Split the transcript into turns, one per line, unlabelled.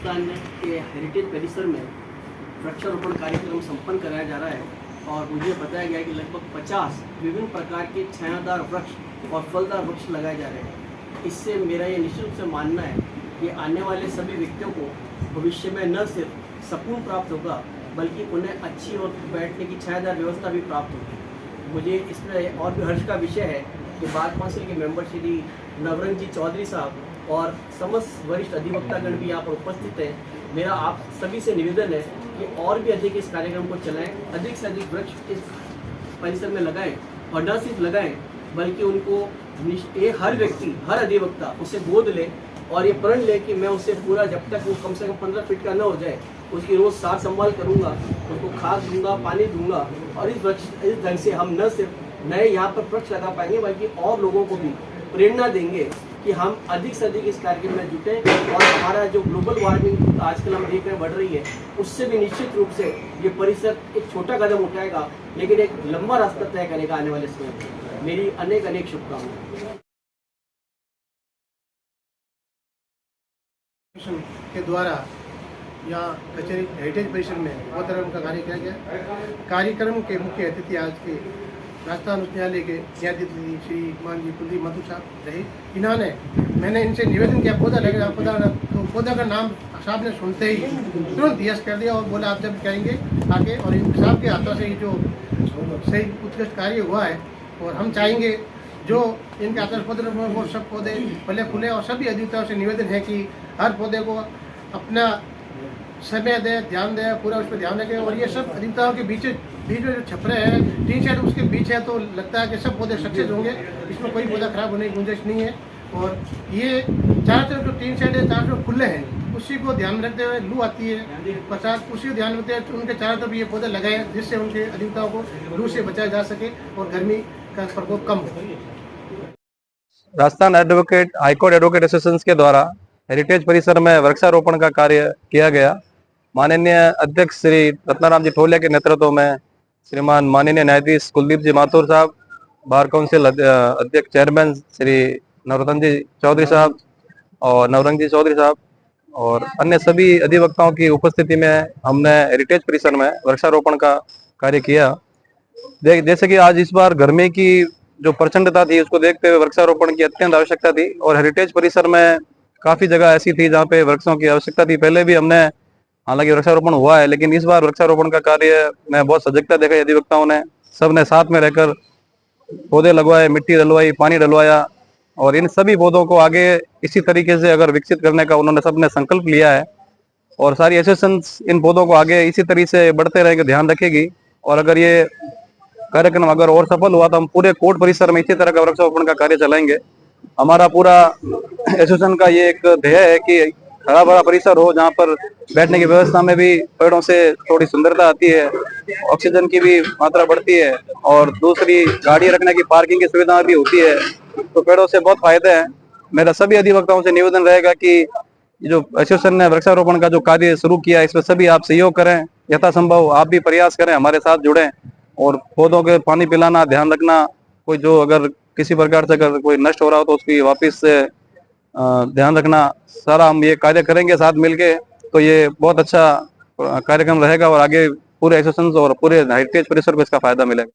राजस्थान के हेरिटेज परिसर में वृक्षारोपण कार्यक्रम संपन्न कराया जा रहा है और मुझे बताया गया है कि लगभग 50 विभिन्न प्रकार के छायादार वृक्ष और फलदार वृक्ष लगाए जा रहे हैं। इससे मेरा ये निश्चित रूप से मानना है कि आने वाले सभी व्यक्तियों को भविष्य में न सिर्फ सुकून प्राप्त होगा बल्कि उन्हें अच्छी और बैठने की छायादार व्यवस्था भी प्राप्त होगी। मुझे इसमें और भी हर्ष का विषय है कि बार काउंसिल के मेंबर श्री नवरंग जी चौधरी साहब और समस्त वरिष्ठ अधिवक्तागण भी यहाँ पर उपस्थित हैं। मेरा आप सभी से निवेदन है कि और भी अधिक इस कार्यक्रम को चलाएं, अधिक से अधिक वृक्ष इस परिसर में लगाएं और न सिर्फ लगाएं बल्कि उनको हर व्यक्ति, हर अधिवक्ता उसे गोद ले और ये प्रण ले कि मैं उसे पूरा जब तक वो कम से कम 15 फीट का न हो जाए उसकी रोज़ सार संभाल करूँगा, उनको खाद दूंगा, पानी दूंगा और इस ढंग से हम न सिर्फ नए यहाँ पर वृक्ष लगा पाएंगे बल्कि और लोगों को भी प्रेरणा देंगे कि हम अधिक से अधिक इस कार्यक्रम में जुटें और हमारा जो ग्लोबल वार्मिंग आजकल हम देख रहे हैं बढ़ रही है उससे भी निश्चित रूप से ये परिसर एक छोटा कदम उठाएगा लेकिन एक लंबा रास्ता तय करेगा आने वाले समय में। मेरी अनेक शुभकामनाएं।
के द्वारा यहाँ कचहरी हेरिटेज परिसर में पौधारोपण का कार्य किया गया। कार्यक्रम के मुख्य अतिथि आज के राजस्थान उच्च न्यायालय के न्यायाधीश श्री मान जी कुलदीप माथुर साहब रहे। मैंने इनसे निवेदन किया पौधा लगेगा, पौधा का नाम साहब ने सुनते ही तुरंत यस कर दिया और बोला आप जब कहेंगे आगे। और इन साहब के हाथों से ये जो सही उत्कृष्ट कार्य हुआ है और हम चाहेंगे जो इनके हाथों पौधे वो सब पौधे फले फूले और सभी अधिवक्ताओं से निवेदन है कि हर पौधे को अपना समय दे, ध्यान दे, पूरा उस पर ध्यान रखें। और ये सब अधिवक्ताओं के बीच में जो छपरे हैं, टीन शेड उसके बीच है, तो लगता है कि सब पौधे सक्सेस होंगे, इसमें कोई पौधा खराब होने की गुंजाइश नहीं है। और ये चारों तरफ जो टीन शेड है, चारों तरफ खुले हैं, उसी को ध्यान में रखते हुए लू आती है बरसात, उसी को ध्यान में रखते हुए उनके चारों तरफ ये पौधे लगाए जिससे उनके अधिवक्ताओं को लू से बचाया जा सके और गर्मी का प्रकोप कम हो।
Rajasthan advocate high court advocate association के द्वारा हेरिटेज परिसर में वृक्षारोपण का कार्य किया गया। माननीय अध्यक्ष श्री रत्नाराम जी ठोलिया के नेतृत्व में श्रीमान माननीय न्यायाधीश कुलदीप जी माथुर साहब, बार काउंसिल अध्यक्ष चेयरमैन श्री नवरंग जी चौधरी साहब और नवरंग जी चौधरी साहब और अन्य सभी अधिवक्ताओं की उपस्थिति में हमने हेरिटेज परिसर में वृक्षारोपण का कार्य किया। जैसे कि आज इस बार गर्मी की जो प्रचंडता थी उसको देखते हुए वृक्षारोपण की अत्यंत आवश्यकता थी और हेरिटेज परिसर में काफी जगह ऐसी थी जहाँ पे वृक्षों की आवश्यकता थी। पहले भी हमने हालांकि वृक्षारोपण हुआ है लेकिन इस बार वृक्षारोपण का कार्य में बहुत सजगता देखा अधिवक्ताओं ने, सबने साथ में रहकर पौधे लगवाए, मिट्टी डलवाई, पानी डलवाया और इन सभी पौधों को आगे इसी तरीके से अगर विकसित करने का उन्होंने सबने संकल्प लिया है और सारी एसोसिएशन इन पौधों को आगे इसी तरीके से बढ़ते रहेंगे, ध्येन रखेगी। और अगर ये कार्यक्रम अगर और सफल हुआ तो हम पूरे कोर्ट परिसर में इसी तरह का वृक्षारोपण का कार्य चलाएंगे। हमारा पूरा एसोसिएशन का ये एक ध्येय है कि हरा भरा परिसर हो जहाँ पर बैठने की व्यवस्था में भी पेड़ों से थोड़ी सुंदरता आती है, ऑक्सीजन की भी मात्रा बढ़ती है और दूसरी गाड़ी रखने की पार्किंग की सुविधा भी होती है, तो पेड़ों से बहुत फायदे हैं। मेरा सभी अधिवक्ताओं से निवेदन रहेगा कि जो एसोसिएशन ने वृक्षारोपण का जो कार्य शुरू किया इसमें सभी आप सहयोग करें, यथासंभव आप भी प्रयास करें, हमारे साथ जुड़ें और पौधों के पानी पिलाना, ध्यान रखना, कोई जो अगर किसी प्रकार से अगर कोई नष्ट हो रहा हो तो उसकी वापस से ध्यान रखना, सारा हम ये कार्य करेंगे साथ मिलके, तो ये बहुत अच्छा कार्यक्रम रहेगा और आगे पूरे एसोसिएशन और पूरे हेरिटेज परिसर को इसका फायदा मिलेगा।